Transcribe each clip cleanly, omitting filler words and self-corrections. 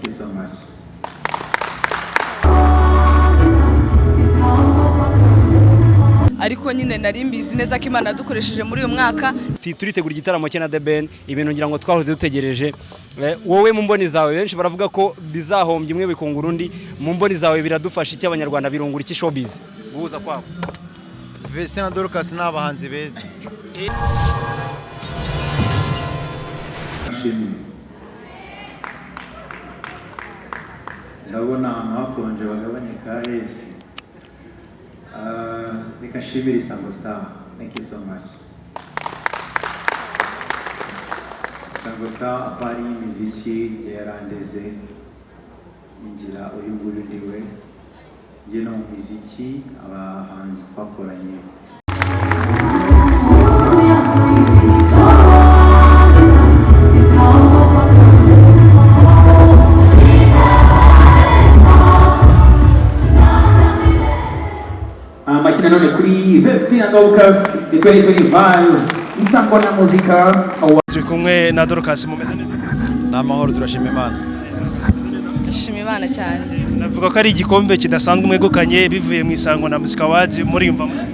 you so much. Ariko nyine nari mbizi neza ko Imana dukoresheje muri uyu mwaka turitegura igitaramo cye na The Ben ibintu ngira ngo twahoze dutegereje wowe mu mboni zawe benshi baravuga ko bizahombye imwe bikungura undi mu mboni zawe biradufasha iki abanyarwanda birungura iki showbiz buza kwabo Vestine na Dorcas n'abahanzi beza ndabona ahantu hakonje bagabanye ka esi nikashimira Isango Star. Thank you so much. Isango Star apari imiziki yarandeze ingira uyu nguyu ndiwe njye no muziki abahanzi twakoranye Amakina none kuri Vestine na Dorcas 2025 Isango na muzika turi kumwe na Dorcas mumeze neza n'amahoro turashima Imana ndashima Imana cyane navuga ko ari igikombe kidasanzwe mwegukanye bivuye mu Isango na Muzika Awards muri yumva mute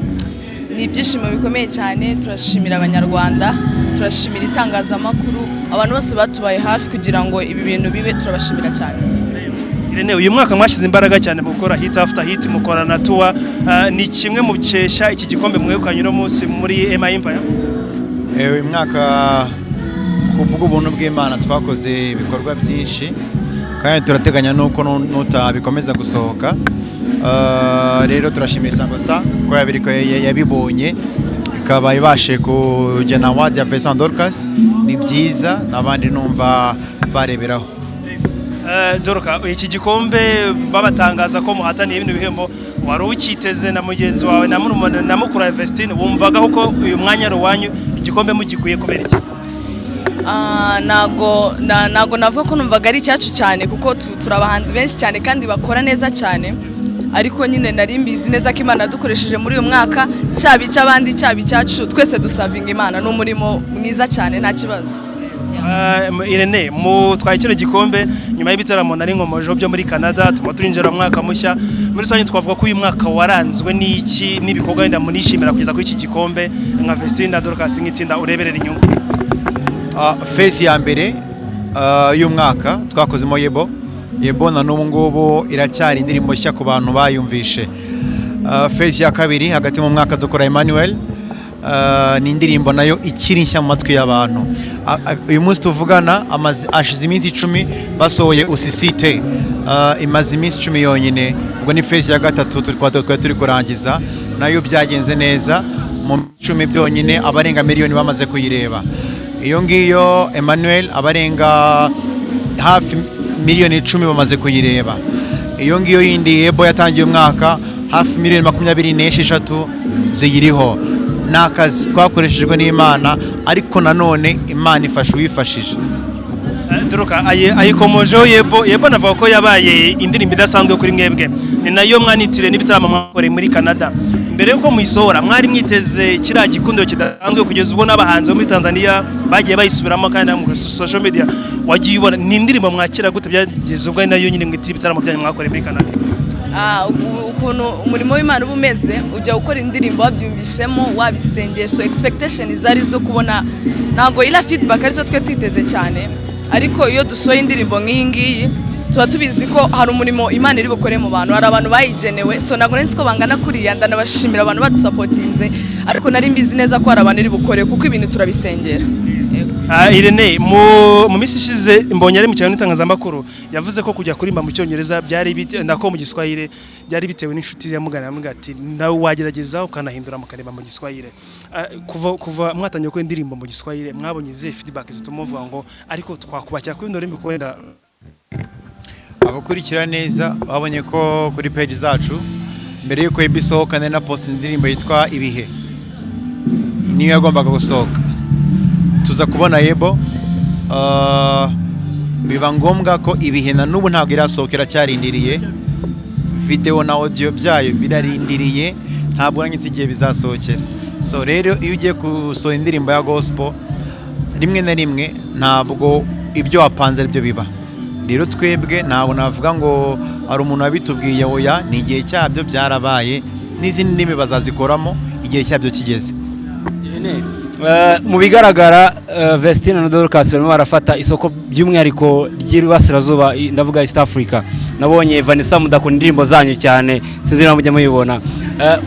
ni ibyishimo bikomeye cyane turashimira abanyarwanda turashimira itangazamakuru abantu bose batubaye hafi kugira ngo ibi bintu bibe turabashimira cyane Irene uyu mwaka mwashize imbaraga cyane mu gukora hit after hit mukora na tour ni kimwe mu bikesha iki gikombe mwegukanye no munsi muri MI Empire uyu mwaka kubw'ubuntu bw'Imana twakoze ibikorwa byinshi kandi turateganya nuko bikomeza gusohoka rero turashimira Isango Star ko yabibonye ikaba ibashe kujyana award ya Vestine Dorcas ni byiza n'abandi numva bareberaho Dorcas iki gikombe babatangaza ko muhataniye ibintu bihembo wari ukiteze na mugenzi wawe na mukuru wa Vestine wumvaga ko uyu mwanya ruwanyu igikombe mugikuye kubera iki nago navuga ko numvaga ari icyacu cyane kuko turabahanzi benshi cyane kandi bakora neza cyane ariko nyine nari mbizi neza ko Imana dukoresheje muri uyu mwaka cyabi cy'abandi cyabi cyacu twese dusavinga Imana n'umurimo mwiza cyane nta kibazo Irene mu twakira gikombe nyuma y'ibitaramo nari nkomoje byo muri Canada tuma turinjira mwaka mushya muri sonye twavuga ko uyu mwaka waranzwe n'iki n'ibikorwa ndenda munishimira kugeza kuri iki gikombe nka Vestine na Dorcas nk'itsinda ureberera inyungu face ya mbere y'umwaka twakozemo Yebo na n'ubu ngubu iracyari indirimbo nshya ku bantu bayumvishe face ya kabiri hagati mu mwaka dukora Emmanuel ni indirimbo nayo ikiri nshya mu matwi y'abantu uyu munsi tuvugana ashize iminsi 10 basohoye usisite imaze iminsi 10 yonyine ubwo ni face ya gatatu turi kurangiza nayo byagenze neza mu 10 byonyine abarenga miliyoni bamaze kuyireba iyo ngiyo Emmanuel abarenga hafi miliyoni 10 bamaze kuyireba iyo ngiyo yindi Yebo yatangiye umwaka hafi miliyoni 26 ziyiriho nakazi twakoreshejwe n'Imana ariko nanone Imana ifasha uwifashije Dorcas ayikomojeho Yebo navuga ko yabaye indirimbo idasanzwe kuri mwebwe ni nayo mwanitire n'ibitaramo mwakore muri Canada mbere yuko muyisohora mwari mwiteze kiriya gikundiro kidasanzwe kugeza ubwo n'abahanzi muri Tanzania bagiye bayisubiramo kandi mu social media wagiye ubona ni indirimbo mwakira gute byageze ubwo nayo nyine mwitire ibitaramo byanyu mwakore muri Canada ukuntu umurimo w'Imana uba umeze ujya gukora indirimbo wabyumvishemo wabisengesho expectation zari zo kubona ntago ila feedback arizo twe twiteze cyane ariko iyo dusohoye indirimbo nk'iyi ngiyi tuba tubizi ko hari umurimo Imana iri bukore mu bantu hari abantu bayigenewe so ntago nzi ko bangana kuriya ndanabashimira abantu badusapotinze ariko nari mbizi neza ko hari abantu iri bukore kuko ibintu turabisengera Irene mu minsi ishize mbonye ari mu cyane n'itangazamakuru yavuze ko kujya kurimba mu cyongereza byari ndako mu Giswahili byari bitewe n'inshuti yamugana yamubwira ati nawe wagerageza ukanahindura mukareba mu Giswahili kuva mwatangiye ko indirimbo mu Giswahili mwabonye izihe feedback zituma uvuga ngo ariko twakubakira kuri ndore mbikwenda abakurikira neza babonye ko kuri page zacu mbere yuko ibisohokane na post indirimbo yitwa Ibihe niyo yagombaga gusohoka tuza kubona Yebo biba ngombwa ko Ibihe na n'ubu ntabwo irasohokera cyarindiriye video na audio byayo birarindiriye ntabwo nanyitse igihe bizasohokera so rero iyo ugiye gusohora indirimbo ya gospel rimwe na rimwe ntabwo ibyo wapanze ari byo biba rero twebwe ntabwo navuga ngo hari umuntu wabitubwiye oya, ni igihe cyabyo byarabaye, n'izindi ndimi bazazikoramo igihe cyabyo kigeze. Mu bigaragara Vestine na Dorcas barimo barafata isoko by'umwihariko ry'Iburasirazuba, ndavuga East Africa. Nabonye Vanessa mudakunda indirimbo zanyu cyane, sinzi niba mujya muyibona.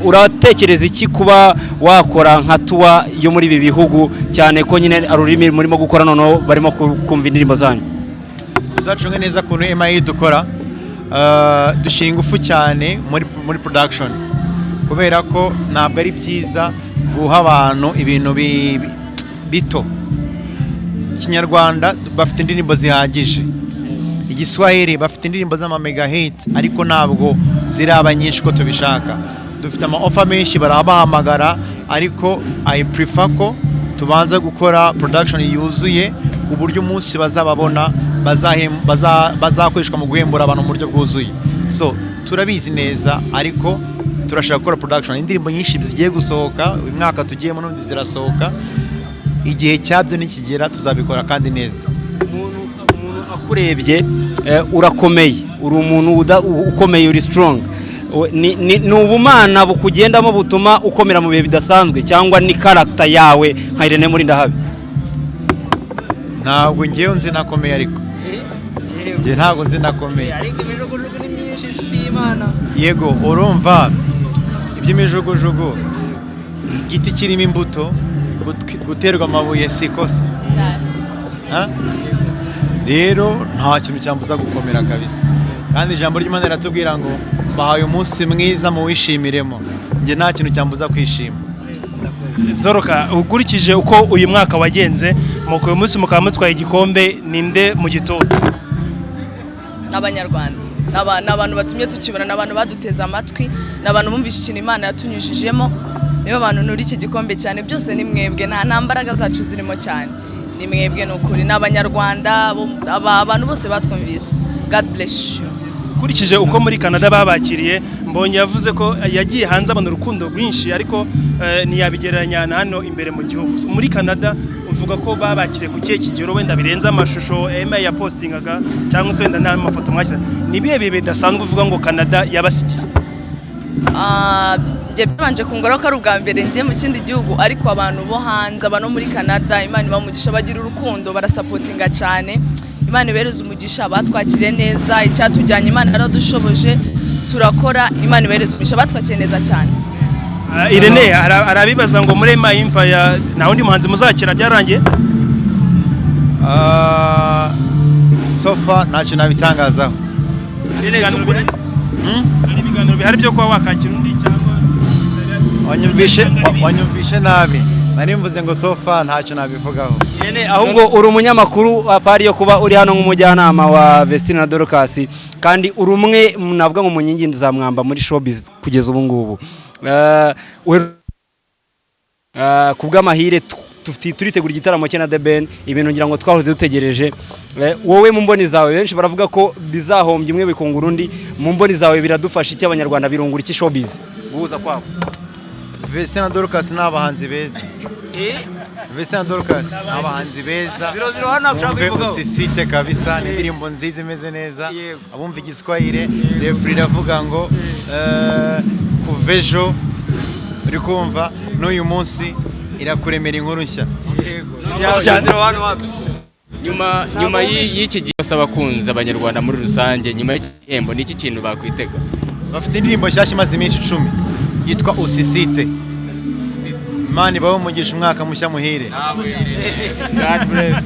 Uratekereza iki kuba wakora nka tuwa yo muri ibi bihugu, cyane ko nyine arurimi murimo gukora noneho barimo kumva indirimbo zanyu? Uzacunge neza kuntu MI dukora, dushyira ingufu cyane muri production, kubera ko ntabwo ari byiza guha abantu ibintu bito. Ikinyarwanda bafite indirimbo zihagije, Igiswahili bafite indirimbo z'amamega hit, ariko ntabwo ziraba nyinshi ko tubishaka. Dufite ama offer menshi barabahamagara, ariko I prefer ko tubanza gukora production yuzuye ku buryo umunsi bazababona bazakoreshwa mu guhembura abantu mu buryo bwuzuye. So turabizi neza, ariko turashaka gukora production. Indirimbo nyinshi zigiye gusohoka uyu mwaka, tugiyemo n'undi zirasohoka, igihe cyabyo nikigera tuzabikora kandi neza. Umuntu akurebye urakomeye, uri umuntu ukomeye, uri strong. Ni ubumana bukugendamo butuma ukomera mu bihe bidasanzwe, cyangwa ni character yawe nka Irene Murindahabi? Ntabwo ngewe nzi nakomeye, ariko nge ntabwo nzi nakomeye. Ariko imijugujugu ni myinshi y'Imana. Yego, urumva iby'imijugujugu, igiti kirimo imbuto, guterwa amabuye si ikosa. Rero nta kintu cyambuza gukomera kabisa, kandi ijambo ry'Imana riratubwira ngo bahaye umunsi mwiza muwishimiremo. Nge nta kintu cyambuza kwishima. Zoroka, ukurikije uko uyu mwaka wagenze, muko uyu munsi mukaba mutwaye igikombe, ninde mu gitondo? Abanyarwanda, n'abantu batumye tukibona, n'abantu baduteze amatwi, n'abantu bumvishe ikintu Imana yatunyujijemo, nibo bantu nuri iki gikombe cyane. Byose ni mwebwe, nta mbaraga zacu zirimo cyane, ni mwebwe n'ukuri, n'Abanyarwanda, abantu bose batwumvise. God bless you. Ukurikije uko muri Canada babakiriye, mbonye yavuze ko yagiye hanze abona urukundo rwinshi, ariko ntiyabigereranya na hano imbere mu gihugu. Muri Canada uvuga ko babakiriye ku kihe kigero, wenda birenze amashusho MI yapostingaga, cyangwa se wenda n'amafoto mwashyize? Ni ibihe bihe bidasanzwe uvuga ngo Canada yabasigiye? Njye byabanje kungora ko ari ubwa mbere ngiye mu kindi gihugu, ariko abantu bo hanze, abantu muri Canada, Imana ibamugisha, bagira urukundo, barasapotinga cyane. Imana ibereze umugisha, batwakire neza, icyatujyanye Imana yaradushoboje, turakora. Imana ibereze umugisha, batwakire neza cyane. Irene, arabibaza ngo muri MI Empire nta wundi muhanzi muzakira byarangiye? Sofa ntacyo nabitangazaho. Hari ibiganiro bihari byo kuba wakakira undi, cyangwa wanyumvishe nabi? Nari mvuze ngo sofa ntacyo nabivugaho. Ahubwo uri umunyamakuru, apari yo kuba uri hano nk'umujyanama wa Vestine na Dorcas, kandi uri umwe navuga ngo mu nkingi za mwamba muri showbiz kugeza ubu ngubu. Ku bw'amahire turitegura igitaramo cye na The Ben, ibintu ngira ngo twahoze dutegereje. Wowe mu mboni zawe, benshi baravuga ko bizahombye umwe bikungura undi, mu mboni zawe biradufasha iki abanyarwanda, birungura iki showbiz guhuza kwabo? Vestine na Dorcas ni abahanzi beza. Vestine na Dorcas ni abahanzi beza. Umve usisite kabisa, ni indirimbo nziza imeze neza. Abumva Igiswahili, refri iravuga ngo kuvejo, uri kumva n'uyu munsi irakuremera inkuru nshya. Nyuma y'iki gihe abakunzi abanyarwanda muri rusange, nyuma y'igihembo n'iki kintu bakwitega? Bafite indirimbo nshyashya imaze iminsi 10 yitwa Usisite. Imana ibahe umugisha, umwaka mushya muhire. God bless.